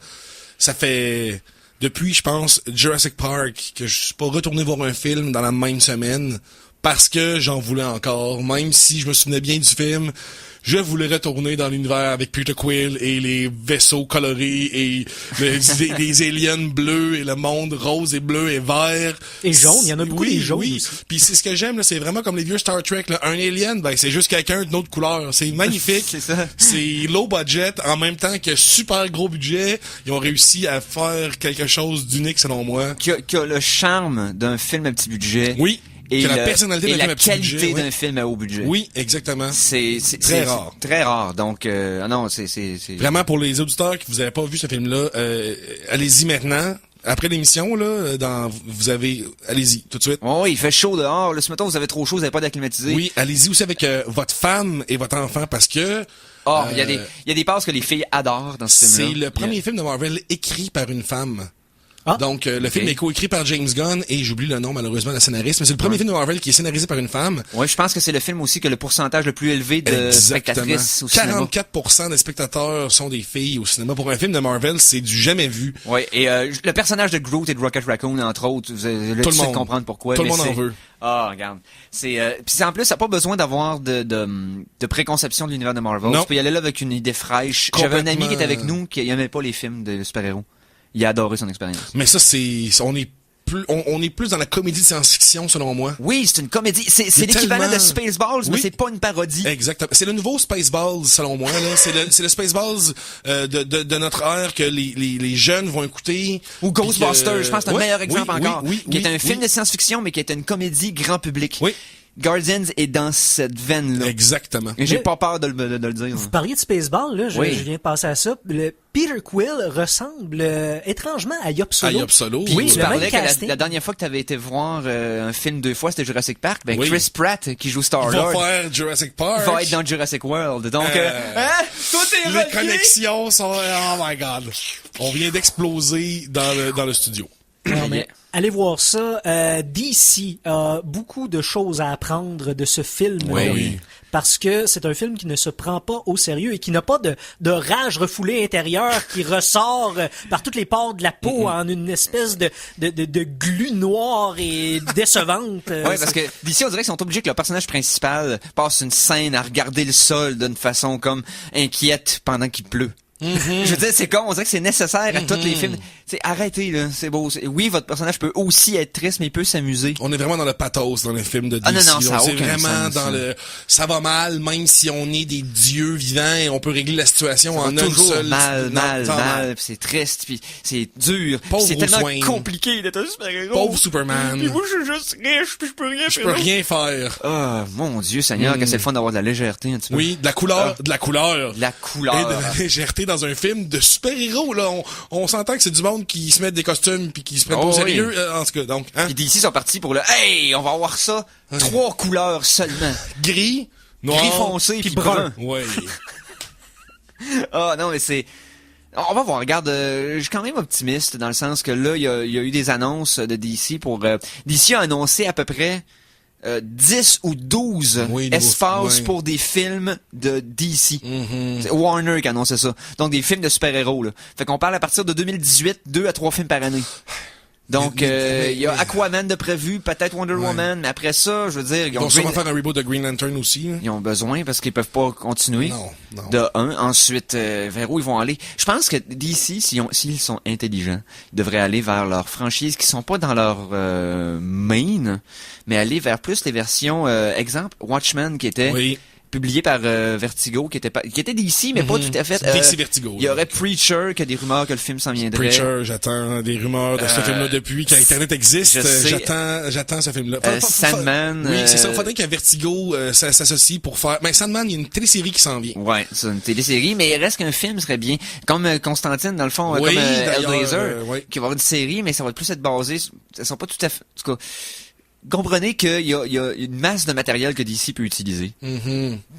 Ça fait... Depuis, je pense, Jurassic Park, que je suis pas retourné voir un film dans la même semaine parce que j'en voulais encore. Même si je me souvenais bien du film, je voulais retourner dans l'univers avec Peter Quill et les vaisseaux colorés et les aliens bleus et le monde rose et bleu et vert. Et jaune, il y en a beaucoup des jaunes. Oui, puis c'est ce que j'aime, là, c'est vraiment comme les vieux Star Trek, là. Un alien, c'est juste quelqu'un d'une autre couleur. C'est magnifique. C'est ça. C'est low budget, en même temps que super gros budget. Ils ont réussi à faire quelque chose d'unique, selon moi. Qui a le charme d'un film à petit budget. Oui. Et la personnalité la qualité d'un film à haut budget. Oui, exactement. C'est très rare. Très rare. Donc, non, c'est... Vraiment, pour les auditeurs qui vous avez pas vu ce film-là, allez-y maintenant. Après l'émission, là, allez-y, tout de suite. Oh, oui, il fait chaud dehors. Là, ce matin, vous avez trop chaud, vous n'avez pas d'acclimatisé. Oui, allez-y aussi avec votre femme et votre enfant parce que... il y a des passes que les filles adorent dans ce film-là. C'est le premier film de Marvel écrit par une femme. Donc, le film est coécrit par James Gunn et j'oublie le nom, malheureusement, de la scénariste, mais c'est le premier film de Marvel qui est scénarisé par une femme. Oui, je pense que c'est le film aussi que le pourcentage le plus élevé de spectatrices au cinéma. 44% des spectateurs sont des filles au cinéma. Pour un film de Marvel, c'est du jamais vu. Oui, et le personnage de Groot et de Rocket Raccoon, entre autres, tout le monde comprendre pourquoi. Tout le monde en veut. Ah, regarde. Puis en plus, ça n'a pas besoin d'avoir de préconception de l'univers de Marvel. Non. Tu peux y aller là avec une idée fraîche. J'avais un ami qui était avec nous qui n'aimait pas les films de super-héros. Il a adoré son expérience. Mais ça, on est plus dans la comédie de science-fiction, selon moi. Oui, c'est une comédie. C'est l'équivalent de Spaceballs, mais c'est pas une parodie. Exactement. C'est le nouveau Spaceballs, selon moi, là. C'est le Spaceballs, de notre ère que les jeunes vont écouter. Ou Ghostbusters, je pense que c'est un meilleur exemple encore. Qui est un film de science-fiction, mais qui est une comédie grand public. Oui. Guardians est dans cette veine-là. Exactement. Et j'ai pas peur de le dire. Vous parliez de Spaceball, là, je viens de passer à ça. Le Peter Quill ressemble étrangement à Yop Solo. À Yop Solo. Puis oui, tu le parlais même que casting. la dernière fois que tu avais été voir un film 2 fois, c'était Jurassic Park. Ben Chris Pratt, qui joue Star-Lord, va faire Jurassic Park. va être dans Jurassic World. Donc, tout est les connexions sont... Oh my God. On vient d'exploser dans le studio. Non, mais allez voir ça. DC a beaucoup de choses à apprendre de ce film. Oui. Parce que c'est un film qui ne se prend pas au sérieux et qui n'a pas de rage refoulée intérieure qui ressort par toutes les pores de la peau en une espèce de glu noire et décevante. Oui, parce que d'ici, on dirait qu'ils sont obligés que le personnage principal passe une scène à regarder le sol d'une façon comme inquiète pendant qu'il pleut. Je veux dire, c'est comme, on dirait que c'est nécessaire à tous les films. Arrêtez, là, c'est beau. Oui, votre personnage peut aussi être triste, mais il peut s'amuser. On est vraiment dans le pathos dans les films de DC. Ah non, ça a c'est aucun vraiment sens, dans le, ça va mal, même si on est des dieux vivants et on peut régler la situation en un seul. mal, pis c'est triste, puis c'est dur. Pauvre c'est tellement Wayne. compliqué d'être un super-héros. Pauvre Superman. Puis moi, je suis juste riche, puis je peux rien faire. Je peux rien faire. Ah, mon Dieu Seigneur, que c'est le fun d'avoir de la légèreté un petit peu. Oui, de la couleur. De la couleur. Et de la légèreté dans un film de super-héros, là. On s'entend que c'est du monde qui se met des costumes puis qui se prennent pas au sérieux, en tout cas, donc, hein. Puis d'ici, ils sont partis pour le, hey, on va avoir ça, 3 couleurs seulement. Gris, noir, gris foncé puis brun. Ouais. Ah, non, mais c'est, on va voir, regarde, je suis quand même optimiste dans le sens que là, il y a eu des annonces de DC pour, DC a annoncé à peu près 10 ou 12 espaces pour des films de DC. C'est Warner qui annonçait ça. Donc des films de super-héros, là. Fait qu'on parle à partir de 2018, 2 à 3 films par année. Donc, il y a Aquaman de prévu, peut-être Wonder Woman, mais après ça, je veux dire, ils vont sûrement faire un reboot de Green Lantern aussi. Hein. Ils ont besoin parce qu'ils peuvent pas continuer. Non. De un. Ensuite, vers où ils vont aller? Je pense que DC, s'ils sont intelligents, ils devraient aller vers leurs franchises qui sont pas dans leur main, mais aller vers plus les versions, exemple, Watchmen qui était publié par Vertigo, qui était DC, mais pas tout à fait. DC Vertigo. Il y aurait Preacher, qui a des rumeurs que le film s'en viendrait. Preacher, j'attends des rumeurs de ce film-là depuis qu'Internet existe. J'attends ce film-là. Sandman. Oui, c'est ça. Il faudrait qu'un Vertigo s'associe pour faire. Mais Sandman, il y a une télésérie qui s'en vient. Ouais, c'est une télésérie, mais il reste qu'un film serait bien. Comme Constantine, dans le fond, comme Hellblazer, qui va avoir une série, mais ça va plus être basé. Elles sont pas tout à fait. En tout cas, comprenez qu'il y a une masse de matériel que DC peut utiliser,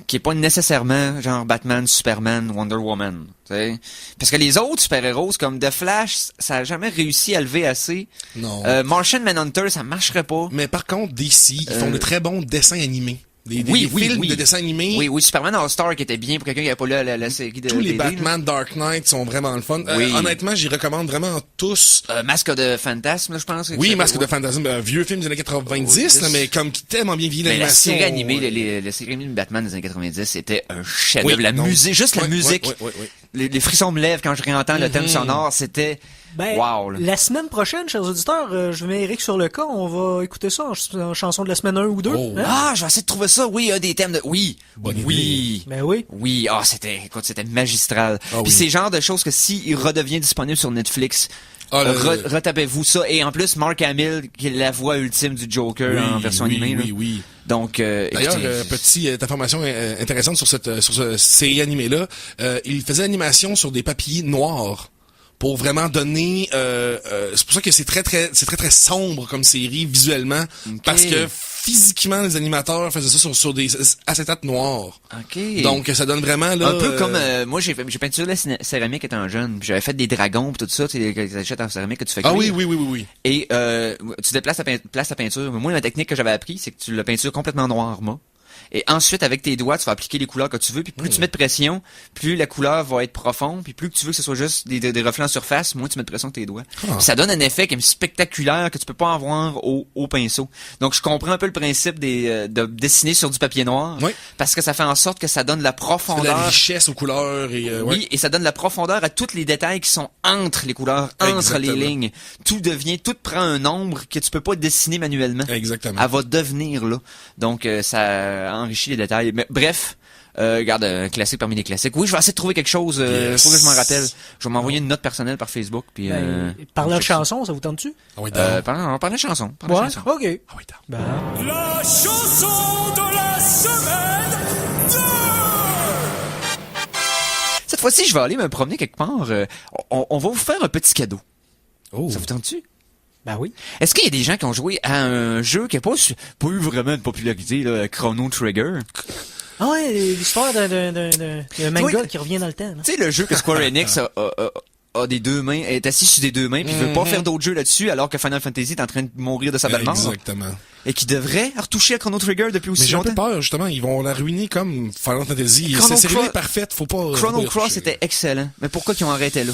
qui est pas nécessairement genre Batman, Superman, Wonder Woman, t'sais. Parce que les autres super-héros, comme The Flash, ça a jamais réussi à lever assez. Non. Martian Manhunter, ça marcherait pas. Mais par contre, DC, ils font de très bons dessins animés. Des films de dessins animés. Oui, Superman All-Star qui était bien pour quelqu'un qui n'avait pas lu la série de tous les BD, Batman Dark Knight sont vraiment le fun. Honnêtement, j'y recommande vraiment tous. Masque de Fantasme, là, je pense. Oui, Masque de Fantasme, vieux film des années 90, là, mais comme qui tellement bien vieilli l'animation. La série animée, la série animée de Batman des années 90, c'était un chef-d'œuvre. La musique. Les frissons me lèvent quand je réentends le thème sonore, c'était wow. Là. La semaine prochaine, chers auditeurs, je mets Eric sur le cas, on va écouter ça en chanson de la semaine 1 ou 2. Oh. Hein? Ah, je vais essayer de trouver ça. Oui, il y a des thèmes de... Bonne idée. Ben oui. Oui, c'était magistral. Puis c'est le genre de choses que s'il redevient disponible sur Netflix, retapez-vous ça. Et en plus, Mark Hamill, qui est la voix ultime du Joker en version animée. Oui. Donc, d'ailleurs, petite information intéressante sur cette série animée-là. Il faisait l'animation sur des papiers noirs pour vraiment donner c'est pour ça que c'est très sombre comme série visuellement, parce que physiquement les animateurs faisaient ça sur des acétates noirs. OK. Donc ça donne vraiment là un peu comme moi j'ai peinturé la céramique étant jeune, puis j'avais fait des dragons pis tout ça, tu sais les achètes en céramique que tu fais cuire. Ah oui. Et tu déplaces la peinture. Moi la technique que j'avais appris, c'est que tu la peintures complètement noire, moi. Et ensuite, avec tes doigts, tu vas appliquer les couleurs que tu veux. Puis plus tu mets de pression, plus la couleur va être profonde. Puis plus que tu veux que ce soit juste des reflets en surface, moins tu mets de pression que tes doigts. Puis ça donne un effet qui est spectaculaire que tu peux pas avoir au pinceau. Donc je comprends un peu le principe de dessiner sur du papier noir. Oui. Parce que ça fait en sorte que ça donne la profondeur. De la richesse aux couleurs. Oui, et ça donne la profondeur à tous les détails qui sont entre les couleurs, entre les lignes. Tout prend un nombre que tu peux pas dessiner manuellement. Exactement. Elle va devenir là. Donc ça enrichit les détails. Mais bref, regarde, un classique parmi les classiques. Oui, je vais essayer de trouver quelque chose. Faut que je m'en rappelle. Je vais m'envoyer une note personnelle par Facebook. Puis, parlant de chanson, ça vous tente-tu? Ah oui, parlant de chanson. OK. Ah oui, La chanson de la semaine 2! Cette fois-ci, je vais aller me promener quelque part. On va vous faire un petit cadeau. Oh. Ça vous tente-tu? Ben oui. Est-ce qu'il y a des gens qui ont joué à un jeu qui n'a pas eu vraiment de popularité, là, Chrono Trigger? Ah ouais, l'histoire d'un manga qui revient dans le temps. Tu sais, le jeu que Square Enix a des deux mains, est assis sur des deux mains, puis veut pas faire d'autres jeux là-dessus, alors que Final Fantasy est en train de mourir de sa belle mort. Exactement. Et qui devrait retoucher à Chrono Trigger depuis aussi longtemps. Mais j'ai un peu peur, justement. Ils vont la ruiner comme Final Fantasy. Cette série est parfaite, faut pas... Chrono Cross était excellent. Mais pourquoi ils ont arrêté là?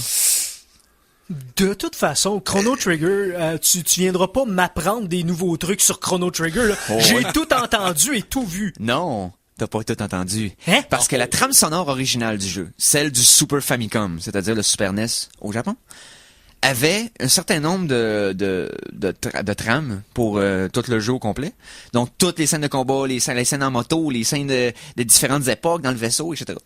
De toute façon, Chrono Trigger, tu viendras pas m'apprendre des nouveaux trucs sur Chrono Trigger. Là. J'ai tout entendu et tout vu. Non, t'as pas tout entendu. Hein? Parce que la trame sonore originale du jeu, celle du Super Famicom, c'est-à-dire le Super NES au Japon, avait un certain nombre de trames pour tout le jeu au complet. Donc toutes les scènes de combat, les scènes en moto, les scènes de différentes époques dans le vaisseau, etc.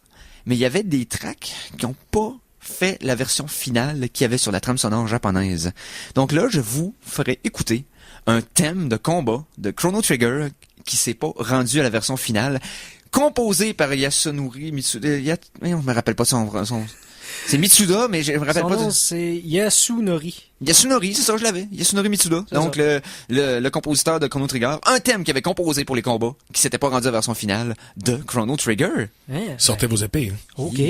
Mais il y avait des tracks qui ont pas fait la version finale qu'il y avait sur la trame sonore japonaise. Donc là, je vous ferai écouter un thème de combat de Chrono Trigger qui s'est pas rendu à la version finale, composé par Yasunori Mitsuda. On me rappelle pas son c'est Mitsuda, mais je me rappelle pas. Son nom, c'est Yasunori. Yasunori, c'est ça, je l'avais. Yasunori Mitsuda. Donc, le compositeur de Chrono Trigger. Un thème qu'il avait composé pour les combats, qui s'était pas rendu à la version finale de Chrono Trigger. Sortez vos épées. Hein. OK.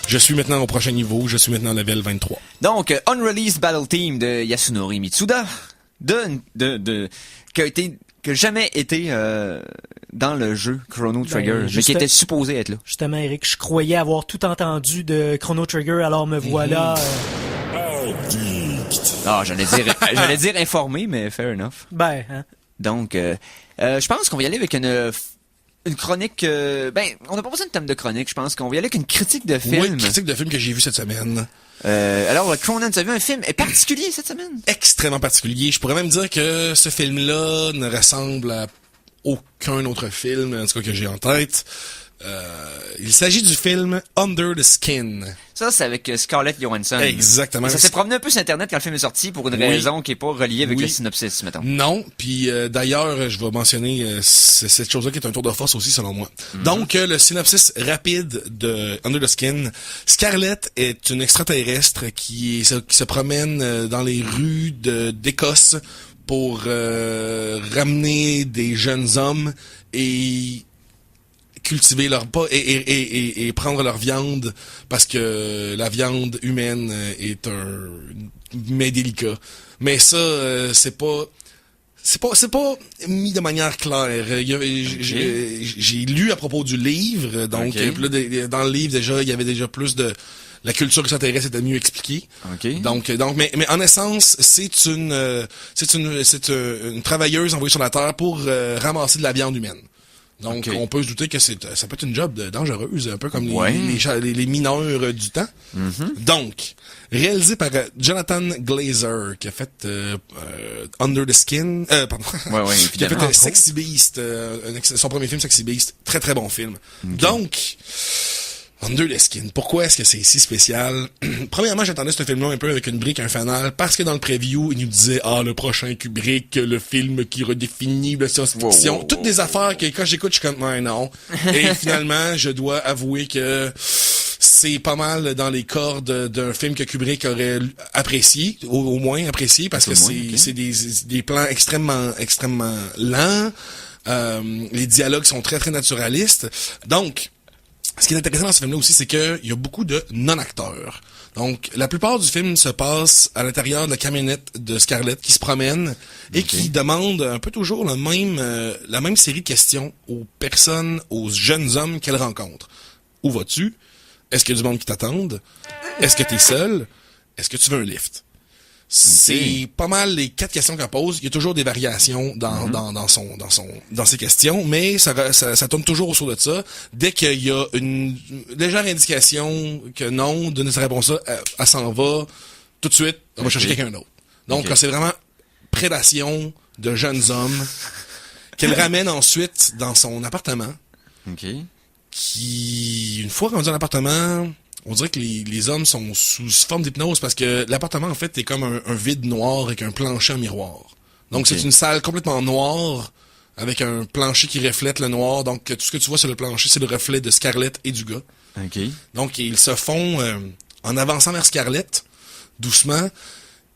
Je suis maintenant au prochain niveau, je suis maintenant level 23. Donc, Unreleased Battle Team de Yasunori Mitsuda, qui a jamais été dans le jeu Chrono Trigger, mais qui était supposé être là. Justement, Eric, je croyais avoir tout entendu de Chrono Trigger, alors me voilà... Ah, j'allais dire informé, mais fair enough. Ben, hein. Donc, je pense qu'on va y aller avec une chronique... on n'a pas besoin de thème de chronique, je pense qu'on va y aller avec une critique de film. Oui, une critique de film que j'ai vu cette semaine. Alors, Conan, tu as vu un film particulier cette semaine? Extrêmement particulier. Je pourrais même dire que ce film-là ne ressemble à aucun autre film, en tout cas que j'ai en tête. Il s'agit du film Under the Skin. Ça, c'est avec Scarlett Johansson. Exactement. Et ça s'est promené un peu sur Internet quand le film est sorti pour une raison qui est pas reliée avec le synopsis, mettons. Non, puis d'ailleurs, je vais mentionner cette chose-là qui est un tour de force aussi, selon moi. Donc, le synopsis rapide de Under the Skin. Scarlett est une extraterrestre qui se promène dans les rues d'Écosse pour ramener des jeunes hommes et cultiver leur et prendre leur viande parce que la viande humaine est un mets délicat. Mais ça c'est pas mis de manière claire. J'ai lu à propos du livre, donc là, dans le livre déjà il y avait déjà plus de la culture extraterrestre était mieux expliquée. Donc mais en essence, c'est une travailleuse envoyée sur la Terre pour ramasser de la viande humaine. Donc, on peut se douter que ça peut être une job dangereuse, un peu comme les mineurs du temps. Donc, réalisé par Jonathan Glazer, qui a fait Under the Skin, qui a fait Sexy Beast, son premier film Sexy Beast, très très bon film. Donc, Under the Skin. Pourquoi est-ce que c'est si spécial? Premièrement, j'attendais ce film-là un peu avec une brique, un fanal, parce que dans le preview, il nous disait, le prochain Kubrick, le film qui redéfinit la science-fiction. Toutes des affaires que quand j'écoute, je suis comme, non. Et finalement, je dois avouer que c'est pas mal dans les cordes d'un film que Kubrick aurait apprécié, au moins apprécié, parce que c'est des plans extrêmement lents. Les dialogues sont très, très naturalistes. Donc, ce qui est intéressant dans ce film-là aussi, c'est qu'il y a beaucoup de non-acteurs. Donc, la plupart du film se passe à l'intérieur de la camionnette de Scarlett qui se promène et qui demande un peu toujours la même série de questions aux personnes, aux jeunes hommes qu'elle rencontre. Où vas-tu? Est-ce qu'il y a du monde qui t'attende? Est-ce que t'es seul? Est-ce que tu veux un lift? C'est pas mal les 4 questions qu'elle pose. Il y a toujours des variations dans ses questions, mais ça tourne toujours autour de ça. Dès qu'il y a une légère indication que non, donne sa réponse, elle s'en va tout de suite. On va chercher quelqu'un d'autre. Donc, c'est vraiment prédation de jeunes hommes qu'elle ramène ensuite dans son appartement. Qui, une fois rendu dans l'appartement, on dirait que les hommes sont sous forme d'hypnose parce que l'appartement, en fait, est comme un vide noir avec un plancher en miroir. Donc, c'est une salle complètement noire avec un plancher qui reflète le noir. Donc, tout ce que tu vois sur le plancher, c'est le reflet de Scarlett et du gars. Donc, ils se font, en avançant vers Scarlett, doucement,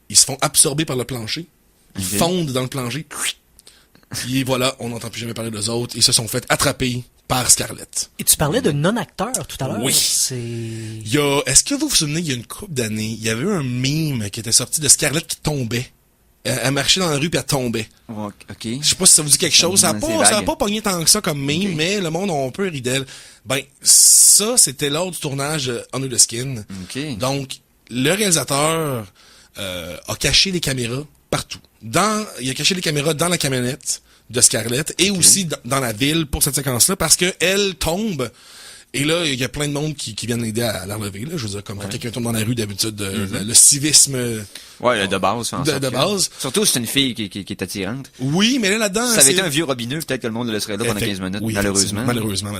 ils se font absorber par le plancher. Ils fondent dans le plancher. Puis voilà, on n'entend plus jamais parler d'eux autres. Ils se sont fait attraper par Scarlett. Et tu parlais de non-acteurs tout à l'heure. Oui. Est-ce que vous vous souvenez, il y a une couple d'années, il y avait eu un meme qui était sorti de Scarlett qui tombait. Elle marchait dans la rue puis elle tombait. Je sais pas si ça vous dit quelque chose. Ça a pas pogné tant que ça comme meme, mais le monde a un peu ri d'elle. Ben, ça, c'était lors du tournage Under the Skin. Donc, le réalisateur a caché les caméras partout. Il a caché les caméras dans la camionnette de Scarlett et aussi dans la ville pour cette séquence-là parce que elle tombe et là il y a plein de monde qui viennent l'aider à la relever là. Je veux dire comme quand quelqu'un tombe dans la rue d'habitude le civisme de base de base. Surtout c'est une fille qui est attirante. Oui, mais là-dedans ça avait été un vieux robineux, peut-être que le monde le laisserait là pendant 15 minutes malheureusement.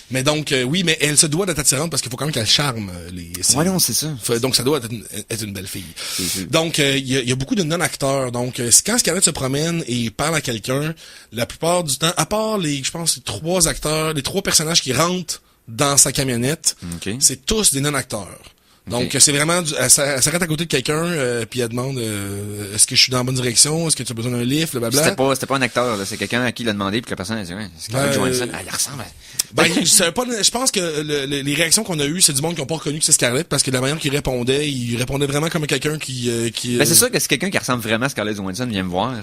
Mais donc oui, mais elle se doit d'être attirante parce qu'il faut quand même qu'elle charme les non, c'est ça. Donc ça doit être une belle fille. Donc il y a beaucoup de non-acteurs. Donc quand Scarlett se promène et parle à quelqu'un, la plupart du temps, à part les 3 personnages qui rentrent dans sa camionnette, c'est tous des non-acteurs. Donc, c'est vraiment... Elle s'arrête à côté de quelqu'un, puis elle demande est-ce que je suis dans la bonne direction? Est-ce que tu as besoin d'un lift? Blablabla. C'était pas un acteur, là. C'est quelqu'un à qui il a demandé, puis la personne a dit, ouais, Scarlett Johansson, il ressemble à... Je pense que les réactions qu'on a eues, c'est du monde qui n'ont pas reconnu que c'est Scarlett, parce que de la manière qu'il répondait, il répondait vraiment comme quelqu'un qui c'est sûr que si quelqu'un qui ressemble vraiment à Scarlett Johansson vient me voir,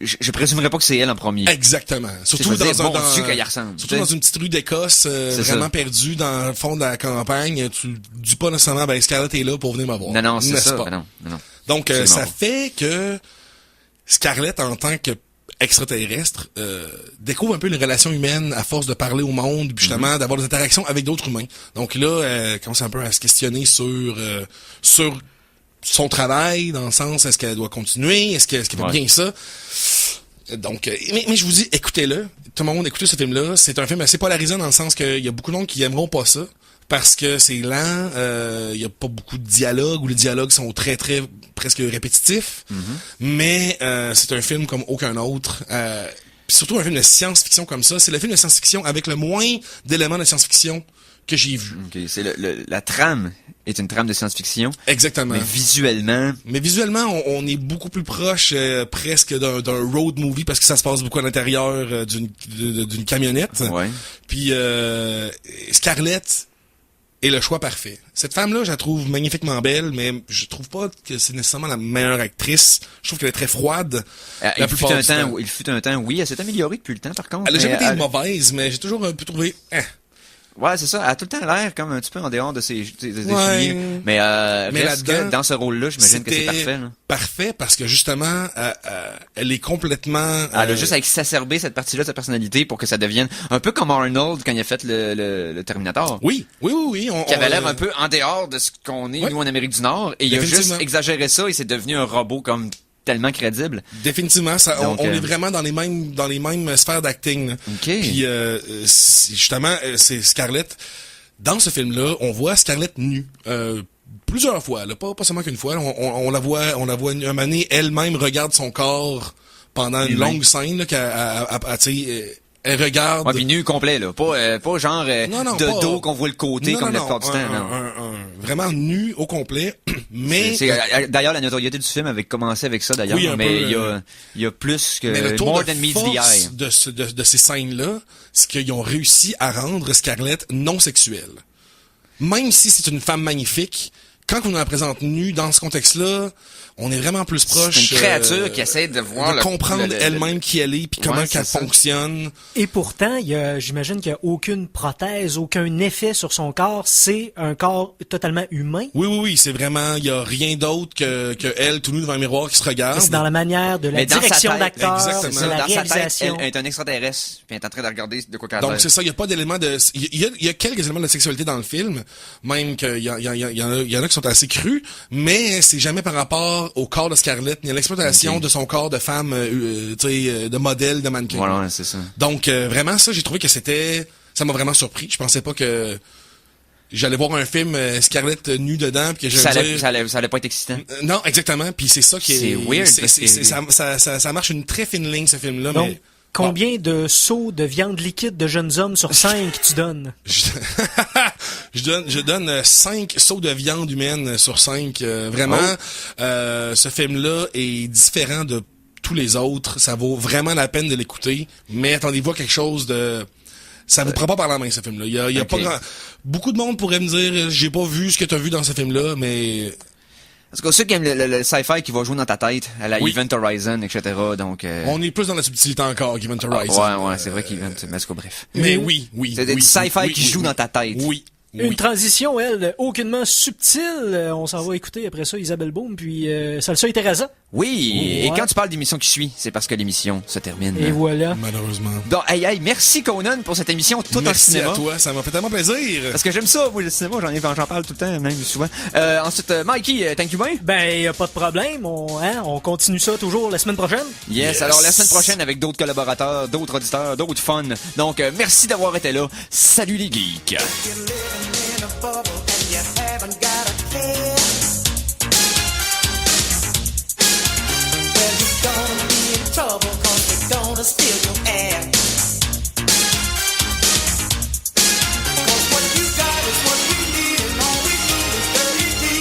je présumerais pas que c'est elle en premier. Exactement. Surtout dans une petite rue d'Écosse, vraiment perdue dans le fond de la campagne. Tu dis pas nécessairement, Scarlett est là pour venir me voir. Non, c'est ça. Non. Donc, ça fait que Scarlett, en tant que extraterrestre, découvre un peu les relations humaines à force de parler au monde, puis justement d'avoir des interactions avec d'autres humains. Donc là, elle commence un peu à se questionner sur son travail, dans le sens, est-ce qu'elle doit continuer, est-ce qu'elle fait bien ça. Donc, mais je vous dis, écoutez-le. Tout le monde, écoutez ce film-là. C'est un film assez polarisant dans le sens qu'il y a beaucoup de monde qui aimeront pas ça. Parce que c'est lent, il y a pas beaucoup de dialogue, ou les dialogues sont très, très, presque répétitifs. Mais c'est un film comme aucun autre. Puis surtout un film de science-fiction comme ça. C'est le film de science-fiction avec le moins d'éléments de science-fiction que j'ai vu. Okay, c'est la trame est une trame de science-fiction. Exactement. Mais visuellement, on est beaucoup plus proche presque d'un road movie parce que ça se passe beaucoup à l'intérieur d'une camionnette. Ouais. Puis Scarlett est le choix parfait. Cette femme-là, je la trouve magnifiquement belle, mais je trouve pas que c'est nécessairement la meilleure actrice. Je trouve qu'elle est très froide. Il fut un temps, oui, elle s'est améliorée depuis le temps, par contre. Elle a jamais été mauvaise, mais j'ai toujours un peu trouvé... Ouais, c'est ça. Elle a tout le temps l'air comme un petit peu en dehors de ses souliers. Mais reste que dans ce rôle-là, j'imagine que c'est parfait. Là. Parfait, parce que justement, elle est complètement... Elle a juste exacerbé cette partie-là de sa personnalité pour que ça devienne un peu comme Arnold quand il a fait le Terminator. Oui. Qui avait l'air un peu en dehors de ce qu'on est, nous, en Amérique du Nord. Et il a juste exagéré ça et c'est devenu un robot comme... tellement crédible. Définitivement, ça, on est vraiment dans les mêmes sphères d'acting. Okay. Puis justement, c'est Scarlett. Dans ce film-là, on voit Scarlett nue plusieurs fois, là, pas seulement qu'une fois. On la voit un moment donné, elle-même regarde son corps pendant une longue scène là, elle regarde. Ouais, puis nu complet là, pas genre de dos qu'on voit le côté comme la plupart du temps. Vraiment nu au complet, mais d'ailleurs la notoriété du film avait commencé avec ça d'ailleurs, oui, mais il y a plus que mais le tour more de than meets force the eye de ces scènes-là, c'est qu'ils ont réussi à rendre Scarlett non sexuelle. Même si c'est une femme magnifique, quand on la présente nue dans ce contexte-là, on est vraiment plus proche. C'est une créature qui essaie de voir de comprendre elle-même qui elle est puis comment qu'elle fonctionne. Et pourtant, j'imagine qu'il n'y a aucune prothèse, aucun effet sur son corps. C'est un corps totalement humain. Oui, c'est vraiment, il y a rien d'autre que elle tout nu devant un miroir qui se regarde. C'est dans la manière de la direction d'acteur, de la réalisation. Sa tête, elle est un extraterrestre, puis elle est en train de regarder de quoi qu'elle a. Donc c'est ça, il y a pas d'éléments de, il y a quelques éléments de sexualité dans le film, même qu'il y en a qui sont assez crus, mais c'est jamais par rapport au corps de Scarlett, ni à l'exploitation de son corps de femme, de modèle, de mannequin. Voilà, c'est ça. Donc vraiment ça, j'ai trouvé que ça m'a vraiment surpris. Je pensais pas que j'allais voir un film Scarlett nue dedans, puis que ça allait pas être excitant. Non, exactement. Puis c'est ça qui est. C'est weird. Ça marche une très fine ligne ce film-là. Donc, mais combien de seaux de viande liquide de jeunes hommes sur 5 tu donnes? Je donne 5 seaux de viande humaine sur 5. Vraiment, ce film-là est différent de tous les autres. Ça vaut vraiment la peine de l'écouter. Mais attendez-vous à quelque chose de... Ça vous prend pas par la main, ce film-là. Il y a pas grand... Beaucoup de monde pourrait me dire, j'ai pas vu ce que t'as vu dans ce film-là, mais... Parce que ceux qui aiment le sci-fi qui va jouer dans ta tête, à la Event Horizon, etc., donc... On est plus dans la subtilité encore qu'Event Horizon. Ouais, c'est vrai qu'Event... Mais c'est quoi, bref. Mais oui. C'est des sci-fi qui jouent dans ta tête. Oui. Une transition, elle, aucunement subtile. On s'en va écouter après ça Isabelle Boom, puis Salsa et Teresa. Oui, et quand tu parles d'émission qui suit, c'est parce que l'émission se termine. Et voilà. Malheureusement. Donc, merci Conan pour cette émission tout en cinéma. Merci à toi, ça m'a fait tellement plaisir. Parce que j'aime ça, moi, le cinéma, j'en parle tout le temps, même souvent. Ensuite, Mikey, thank you bien. Ben, y a pas de problème, on continue ça toujours la semaine prochaine. Yes, alors la semaine prochaine avec d'autres collaborateurs, d'autres auditeurs, d'autres fun. Donc, merci d'avoir été là. Salut les geeks. And you haven't got a care. Well, you're gonna be in trouble, 'cause they're gonna steal your air. 'Cause what you got is what we need, and all we need is dirty deeds.